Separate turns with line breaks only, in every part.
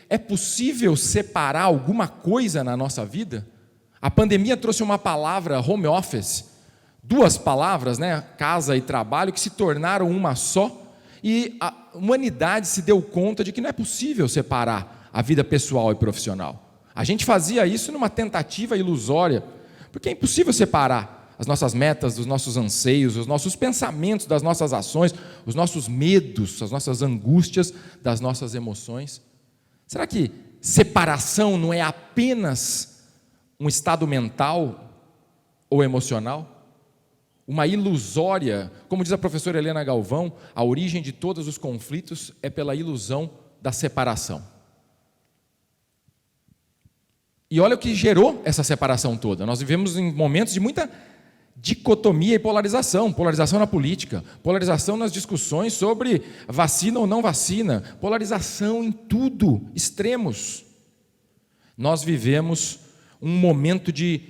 é possível separar alguma coisa na nossa vida? A pandemia trouxe uma palavra, home office, duas palavras, né, casa e trabalho, que se tornaram uma só, e a humanidade se deu conta de que não é possível separar a vida pessoal e profissional. A gente fazia isso numa tentativa ilusória, porque é impossível separar as nossas metas, os nossos anseios, os nossos pensamentos das nossas ações, os nossos medos, as nossas angústias das nossas emoções. Será que separação não é apenas um estado mental ou emocional? Uma ilusória, como diz a professora Helena Galvão, a origem de todos os conflitos é pela ilusão da separação. E olha o que gerou essa separação toda. Nós vivemos em momentos de muita dicotomia e polarização. Polarização na política, polarização nas discussões sobre vacina ou não vacina, polarização em tudo, extremos. Nós vivemos um momento de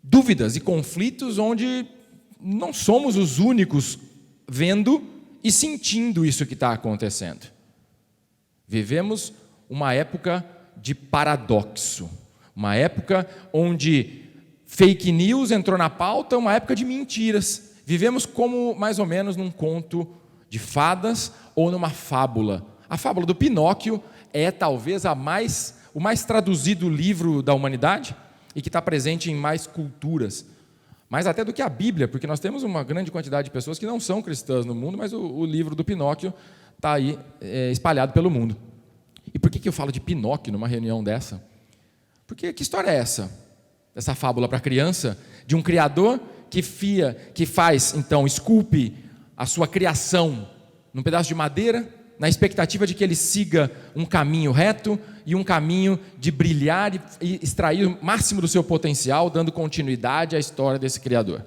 dúvidas e conflitos onde não somos os únicos vendo e sentindo isso que está acontecendo. Vivemos uma época de paradoxo, uma época onde fake news entrou na pauta, uma época de mentiras. Vivemos como mais ou menos num conto de fadas ou numa fábula. A fábula do Pinóquio é talvez o mais traduzido livro da humanidade e que está presente em mais culturas. Mais até do que a Bíblia, porque nós temos uma grande quantidade de pessoas que não são cristãs no mundo, mas o livro do Pinóquio está aí espalhado pelo mundo. E por que eu falo de Pinóquio numa reunião dessa? Porque que história é essa? Essa fábula para criança, de um criador que faz, então, esculpe a sua criação num pedaço de madeira, na expectativa de que ele siga um caminho reto e um caminho de brilhar e extrair o máximo do seu potencial, dando continuidade à história desse Criador.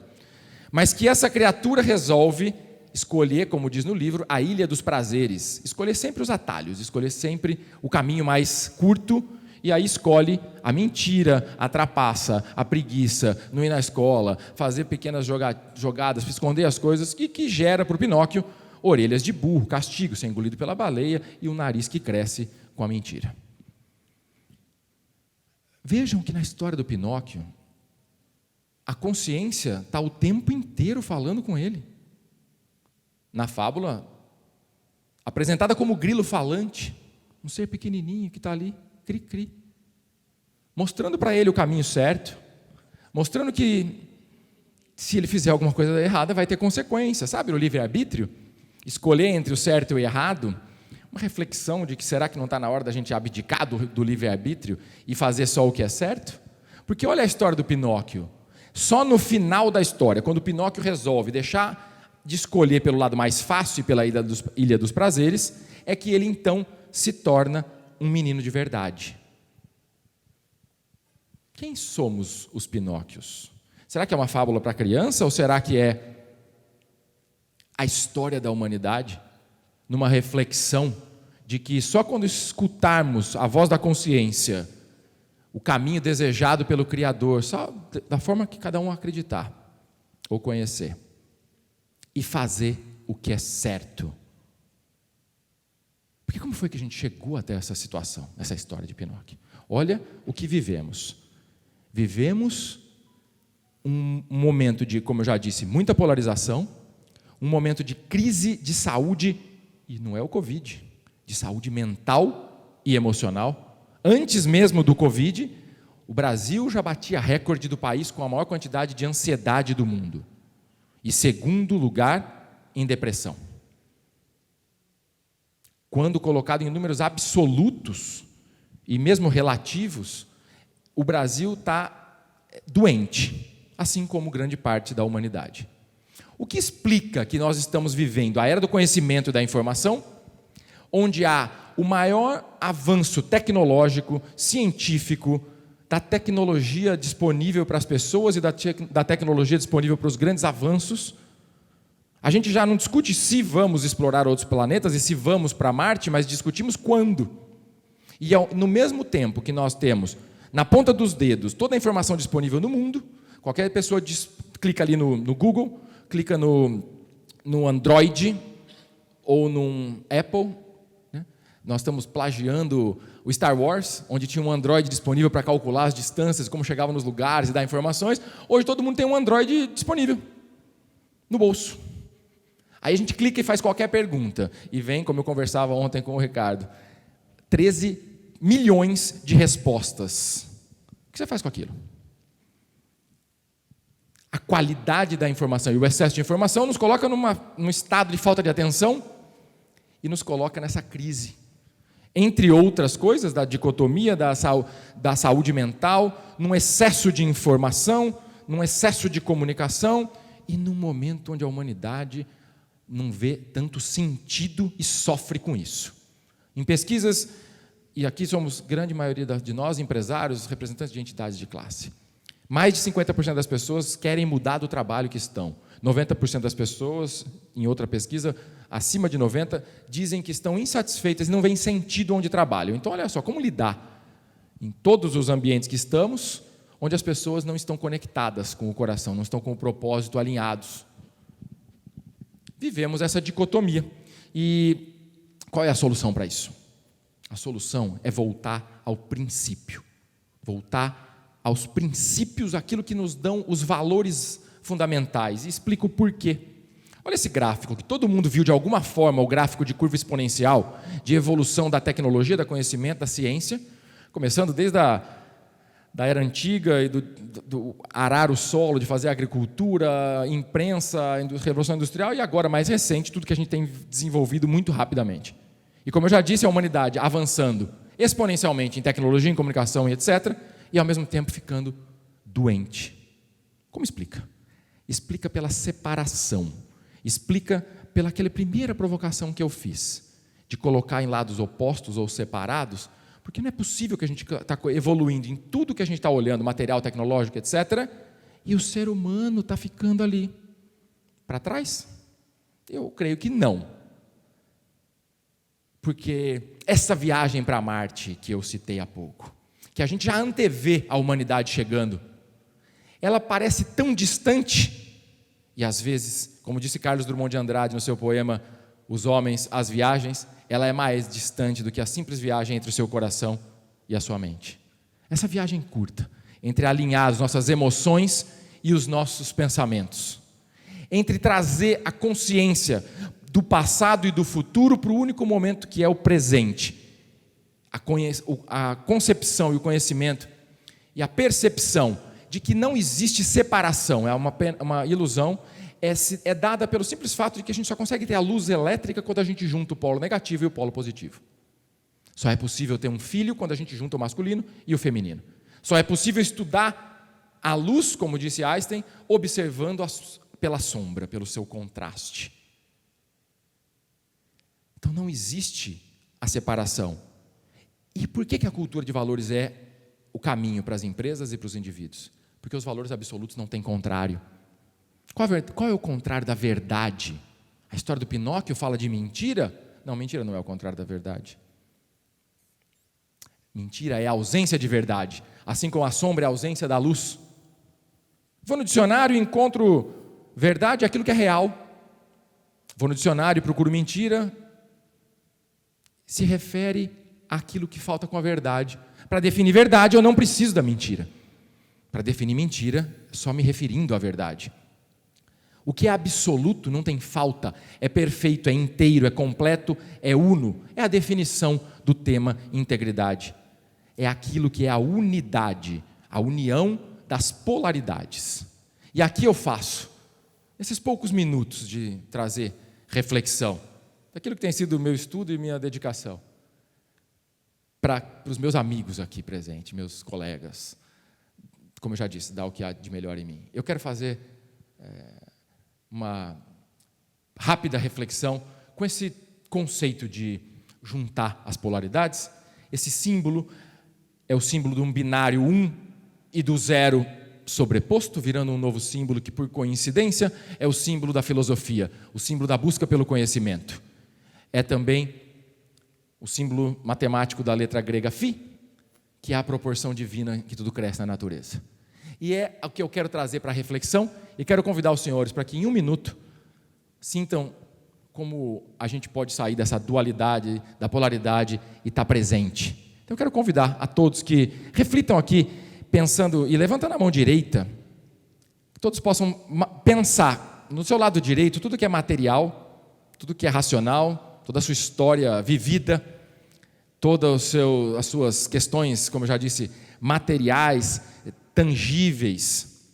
Mas que essa criatura resolve escolher, como diz no livro, a ilha dos prazeres, escolher sempre os atalhos, escolher sempre o caminho mais curto, e aí escolhe a mentira, a trapaça, a preguiça, não ir na escola, fazer pequenas jogadas, esconder as coisas, que gera para o Pinóquio orelhas de burro, castigo, ser engolido pela baleia e um nariz que cresce com a mentira. Vejam que na história do Pinóquio, a consciência está o tempo inteiro falando com ele. Na fábula, apresentada como grilo falante, um ser pequenininho que está ali, cri-cri, mostrando para ele o caminho certo, mostrando que se ele fizer alguma coisa errada vai ter consequência, sabe, no livre-arbítrio? Escolher entre o certo e o errado, uma reflexão de que será que não está na hora da gente abdicar do livre-arbítrio e fazer só o que é certo? Porque olha a história do Pinóquio, só no final da história, quando o Pinóquio resolve deixar de escolher pelo lado mais fácil e pela ilha dos prazeres, é que ele então se torna um menino de verdade. Quem somos os Pinóquios? Será que é uma fábula para criança ou será que é a história da humanidade, numa reflexão de que só quando escutarmos a voz da consciência, o caminho desejado pelo Criador, só da forma que cada um acreditar ou conhecer, e fazer o que é certo. Porque como foi que a gente chegou até essa situação, essa história de Pinóquio? Olha o que vivemos. Vivemos um momento de, como eu já disse, muita polarização, um momento de crise de saúde, e não é o Covid, de saúde mental e emocional. Antes mesmo do Covid, o Brasil já batia recorde do país com a maior quantidade de ansiedade do mundo. E segundo lugar em depressão. Quando colocado em números absolutos, e mesmo relativos, o Brasil está doente, assim como grande parte da humanidade. O que explica que nós estamos vivendo a era do conhecimento e da informação, onde há o maior avanço tecnológico, científico, da tecnologia disponível para as pessoas e da tecnologia disponível para os grandes avanços. A gente já não discute se vamos explorar outros planetas e se vamos para Marte, mas discutimos quando. E no mesmo tempo que nós temos, na ponta dos dedos, toda a informação disponível no mundo, qualquer pessoa clica ali no Google, clica no Android ou no Apple, né? Nós estamos plagiando o Star Wars, onde tinha um Android disponível para calcular as distâncias, como chegava nos lugares e dar informações. Hoje todo mundo tem um Android disponível no bolso. Aí a gente clica e faz qualquer pergunta. E vem, como eu conversava ontem com o Ricardo, 13 milhões de respostas. O que você faz com aquilo? A qualidade da informação e o excesso de informação nos coloca num estado de falta de atenção e nos coloca nessa crise. Entre outras coisas, da dicotomia da saúde mental, num excesso de informação, num excesso de comunicação e num momento onde a humanidade não vê tanto sentido e sofre com isso. Em pesquisas, e aqui somos grande maioria de nós, empresários, representantes de entidades de classe, mais de 50% das pessoas querem mudar do trabalho que estão. 90% das pessoas, em outra pesquisa, acima de 90%, dizem que estão insatisfeitas e não veem sentido onde trabalham. Então, olha só, como lidar em todos os ambientes que estamos, onde as pessoas não estão conectadas com o coração, não estão com o propósito alinhados. Vivemos essa dicotomia. E qual é a solução para isso? A solução é voltar ao princípio. Voltar aos princípios, aquilo que nos dão os valores fundamentais. E explico o porquê. Olha esse gráfico, que todo mundo viu de alguma forma, o gráfico de curva exponencial, de evolução da tecnologia, do conhecimento, da ciência, começando desde da era antiga e do arar o solo, de fazer agricultura, imprensa, revolução industrial, e agora, mais recente, tudo que a gente tem desenvolvido muito rapidamente. E como eu já disse, a humanidade avançando exponencialmente em tecnologia, em comunicação e etc., e ao mesmo tempo ficando doente. Como explica? Explica pela separação. Explica pela aquela primeira provocação que eu fiz, de colocar em lados opostos ou separados, porque não é possível que a gente está evoluindo em tudo que a gente está olhando, material, tecnológico, etc., e o ser humano está ficando ali para trás? Eu creio que não. Porque essa viagem para Marte que eu citei há pouco, que a gente já antevê a humanidade chegando, ela parece tão distante, e às vezes, como disse Carlos Drummond de Andrade no seu poema Os Homens, as Viagens, ela é mais distante do que a simples viagem entre o seu coração e a sua mente. Essa viagem curta, entre alinhar as nossas emoções e os nossos pensamentos, entre trazer a consciência do passado e do futuro para o único momento que é o presente, a concepção e o conhecimento e a percepção de que não existe separação, é uma ilusão, é dada pelo simples fato de que a gente só consegue ter a luz elétrica quando a gente junta o polo negativo e o polo positivo. Só é possível ter um filho quando a gente junta o masculino e o feminino. Só é possível estudar a luz, como disse Einstein, observando pela sombra, pelo seu contraste. Então não existe a separação. E por que a cultura de valores é o caminho para as empresas e para os indivíduos? Porque os valores absolutos não têm contrário. Qual é o contrário da verdade? A história do Pinóquio fala de mentira? Não, mentira não é o contrário da verdade. Mentira é a ausência de verdade, assim como a sombra é a ausência da luz. Vou no dicionário e encontro verdade, aquilo que é real. Vou no dicionário e procuro mentira, se refere àquilo que falta com a verdade. Para definir verdade, eu não preciso da mentira. Para definir mentira, só me referindo à verdade. O que é absoluto não tem falta, é perfeito, é inteiro, é completo, é uno. É a definição do tema integridade. É aquilo que é a unidade, a união das polaridades. E aqui eu faço, nesses poucos minutos de trazer reflexão, daquilo que tem sido o meu estudo e minha dedicação, para os meus amigos aqui presentes, meus colegas, como eu já disse, dar o que há de melhor em mim. Eu quero fazer uma rápida reflexão com esse conceito de juntar as polaridades. Esse símbolo é o símbolo de um binário 1 e do 0 sobreposto, virando um novo símbolo que, por coincidência, é o símbolo da filosofia, o símbolo da busca pelo conhecimento. É também o símbolo matemático da letra grega φ, que é a proporção divina que tudo cresce na natureza. E é o que eu quero trazer para a reflexão, e quero convidar os senhores para que em um minuto sintam como a gente pode sair dessa dualidade, da polaridade e estar presente. Então eu quero convidar a todos que reflitam aqui, pensando e levantando a mão direita, que todos possam pensar no seu lado direito tudo que é material, tudo que é racional, toda a sua história vivida, todas as suas questões, como eu já disse, materiais, tangíveis.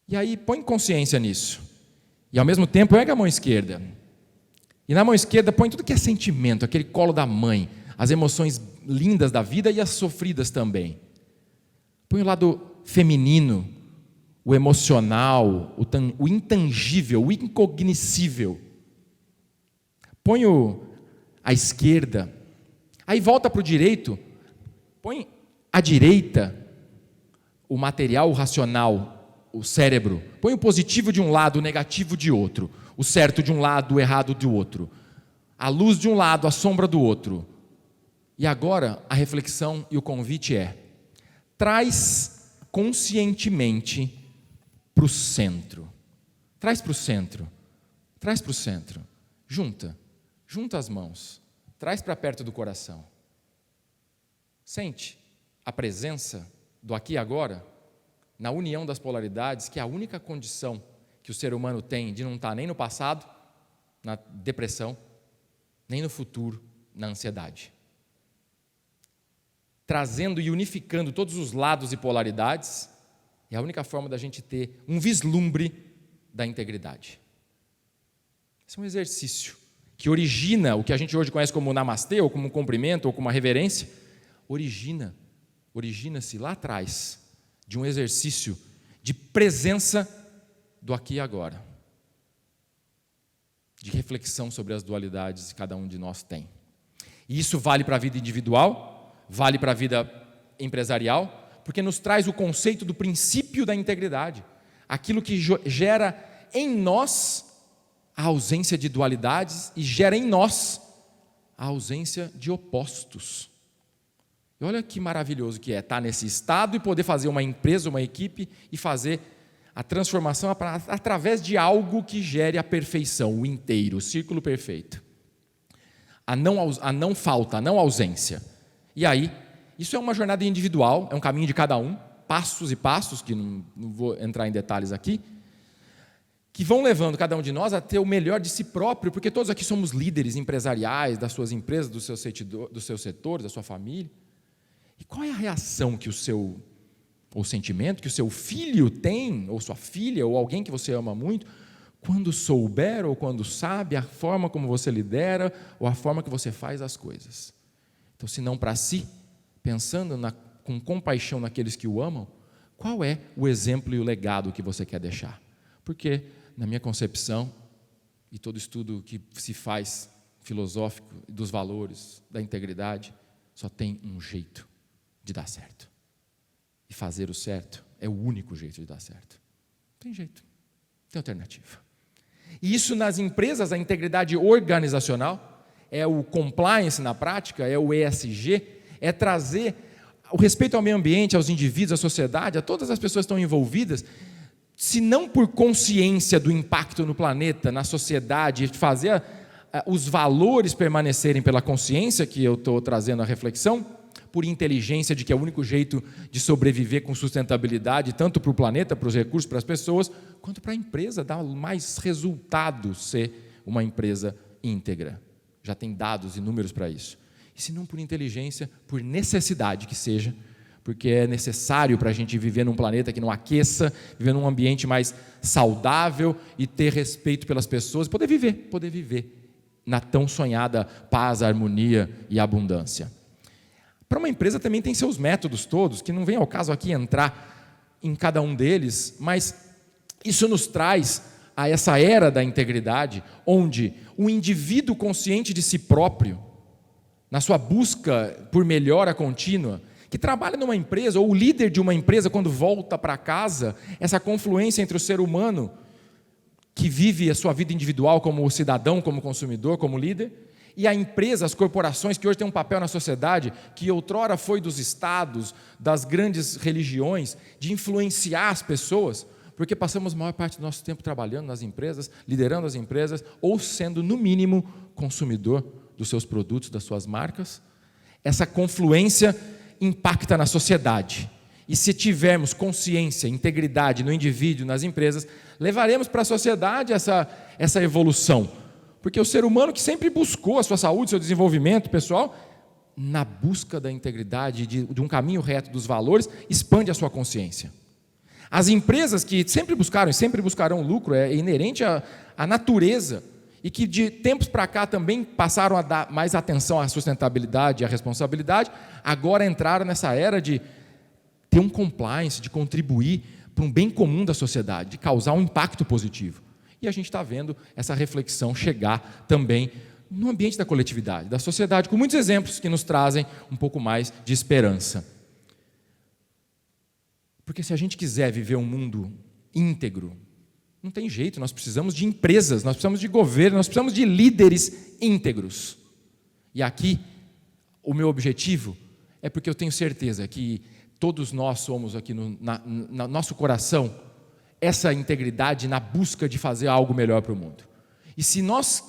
E aí põe consciência nisso. E ao mesmo tempo pega a mão esquerda. E na mão esquerda põe tudo que é sentimento, aquele colo da mãe, as emoções lindas da vida e as sofridas também. Põe o lado feminino, o emocional, o intangível, o incognoscível. Põe a esquerda. Aí volta para o direito, põe à direita o material, o racional, o cérebro. Põe o positivo de um lado, o negativo de outro. O certo de um lado, o errado do outro. A luz de um lado, a sombra do outro. E agora a reflexão e o convite é: traz conscientemente para o centro. Traz para o centro. Traz para o centro. Junta as mãos. Traz para perto do coração. Sente a presença do aqui e agora, na união das polaridades, que é a única condição que o ser humano tem de não estar nem no passado, na depressão, nem no futuro, na ansiedade. Trazendo e unificando todos os lados e polaridades, é a única forma da gente ter um vislumbre da integridade. Esse é um exercício que origina o que a gente hoje conhece como namastê, ou como um cumprimento, ou como uma reverência. Origina-se lá atrás de um exercício de presença do aqui e agora, de reflexão sobre as dualidades que cada um de nós tem. E isso vale para a vida individual, vale para a vida empresarial, porque nos traz o conceito do princípio da integridade, aquilo que gera em nós a ausência de dualidades e gera em nós a ausência de opostos. E olha que maravilhoso que é estar nesse estado e poder fazer uma empresa, uma equipe e fazer a transformação através de algo que gere a perfeição, o inteiro, o círculo perfeito. A não falta, a não ausência. E aí, isso é uma jornada individual, é um caminho de cada um, passos e passos, que não vou entrar em detalhes aqui, que vão levando cada um de nós a ter o melhor de si próprio, porque todos aqui somos líderes empresariais das suas empresas, dos seus setores, da sua família. E qual é a reação que ou sentimento que o seu filho tem, ou sua filha, ou alguém que você ama muito, quando souber ou quando sabe a forma como você lidera, ou a forma que você faz as coisas? Então, se não para si, pensando com compaixão naqueles que o amam, qual é o exemplo e o legado que você quer deixar? Porque, na minha concepção, e todo estudo que se faz filosófico dos valores, da integridade, só tem um jeito de dar certo. E fazer o certo é o único jeito de dar certo. Não tem jeito, não tem alternativa. E isso nas empresas, a integridade organizacional, é o compliance na prática, é o ESG, é trazer o respeito ao meio ambiente, aos indivíduos, à sociedade, a todas as pessoas que estão envolvidas, se não por consciência do impacto no planeta, na sociedade, fazer os valores permanecerem pela consciência, que eu estou trazendo a reflexão, por inteligência de que é o único jeito de sobreviver com sustentabilidade, tanto para o planeta, para os recursos, para as pessoas, quanto para a empresa, dar mais resultado ser uma empresa íntegra. Já tem dados e números para isso. E se não por inteligência, por necessidade que seja, porque é necessário para a gente viver num planeta que não aqueça, viver num ambiente mais saudável e ter respeito pelas pessoas, poder viver na tão sonhada paz, harmonia e abundância. Para uma empresa também tem seus métodos todos, que não vem ao caso aqui entrar em cada um deles, mas isso nos traz a essa era da integridade, onde o indivíduo consciente de si próprio, na sua busca por melhora contínua, que trabalha numa empresa, ou o líder de uma empresa, quando volta para casa, essa confluência entre o ser humano, que vive a sua vida individual como cidadão, como consumidor, como líder, e a empresa, as corporações, que hoje têm um papel na sociedade, que outrora foi dos estados, das grandes religiões, de influenciar as pessoas, Porque passamos a maior parte do nosso tempo trabalhando nas empresas, liderando as empresas, ou sendo, no mínimo, consumidor dos seus produtos, das suas marcas. Essa confluência impacta na sociedade. E se tivermos consciência, integridade no indivíduo, nas empresas, levaremos para a sociedade essa evolução. Porque o ser humano que sempre buscou a sua saúde, seu desenvolvimento pessoal, na busca da integridade, de um caminho reto dos valores, expande a sua consciência. As empresas que sempre buscaram e sempre buscarão lucro, é inerente à natureza, e que de tempos para cá também passaram a dar mais atenção à sustentabilidade e à responsabilidade, agora entraram nessa era de ter um compliance, de contribuir para um bem comum da sociedade, de causar um impacto positivo. E a gente está vendo essa reflexão chegar também no ambiente da coletividade, da sociedade, com muitos exemplos que nos trazem um pouco mais de esperança. Porque se a gente quiser viver um mundo íntegro, não tem jeito, nós precisamos de empresas, nós precisamos de governo, nós precisamos de líderes íntegros. E aqui, o meu objetivo é porque eu tenho certeza que todos nós somos aqui no nosso coração essa integridade na busca de fazer algo melhor para o mundo. E se nós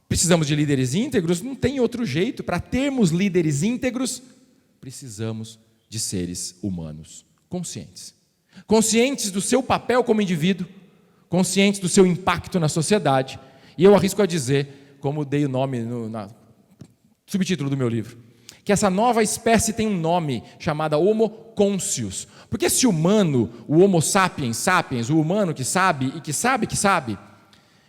precisamos de líderes íntegros, não tem outro jeito. Para termos líderes íntegros, precisamos de seres humanos conscientes. Conscientes do seu papel como indivíduo, conscientes do seu impacto na sociedade. E eu arrisco a dizer, como dei o nome no subtítulo do meu livro, que essa nova espécie tem um nome chamado Homo conscius. Porque esse humano, o Homo sapiens, o humano que sabe e que sabe que sabe,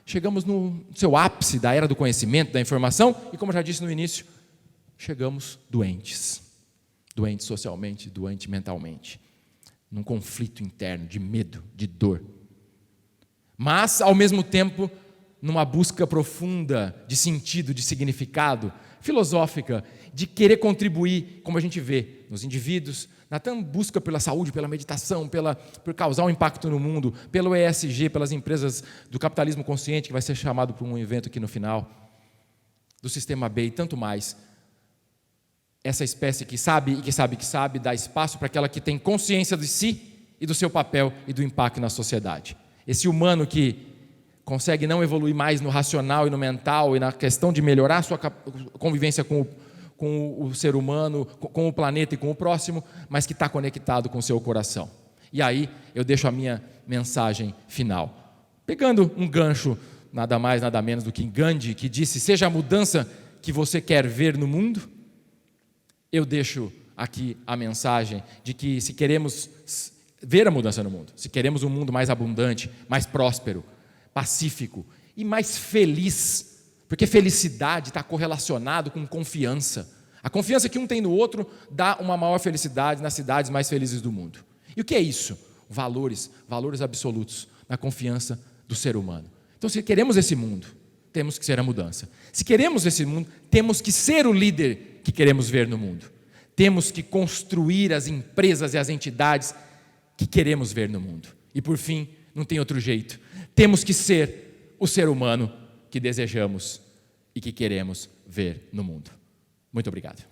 chegamos no seu ápice da era do conhecimento, da informação, e como eu já disse no início, chegamos doentes. Doentes socialmente, doentes mentalmente. Num conflito interno de medo, de dor. Mas, ao mesmo tempo, numa busca profunda de sentido, de significado, filosófica, de querer contribuir, como a gente vê nos indivíduos, na busca pela saúde, pela meditação, por causar um impacto no mundo, pelo ESG, pelas empresas do capitalismo consciente, que vai ser chamado para um evento aqui no final, do sistema B e tanto mais. Essa espécie que sabe e que sabe que sabe, dá espaço para aquela que tem consciência de si e do seu papel e do impacto na sociedade. Esse humano que consegue não evoluir mais no racional e no mental e na questão de melhorar a sua convivência com o ser humano, com o planeta e com o próximo, mas que está conectado com o seu coração. E aí eu deixo a minha mensagem final. Pegando um gancho, nada mais, nada menos do que Gandhi, que disse, seja a mudança que você quer ver no mundo, eu deixo aqui a mensagem de que se queremos ver a mudança no mundo, se queremos um mundo mais abundante, mais próspero, pacífico e mais feliz, porque felicidade está correlacionado com confiança. A confiança que um tem no outro dá uma maior felicidade nas cidades mais felizes do mundo. E o que é isso? Valores absolutos na confiança do ser humano. Então, se queremos esse mundo, temos que ser a mudança. Se queremos esse mundo, temos que ser o líder que queremos ver no mundo. Temos que construir as empresas e as entidades que queremos ver no mundo. E por fim, não tem outro jeito. Temos que ser o ser humano que desejamos e que queremos ver no mundo. Muito obrigado.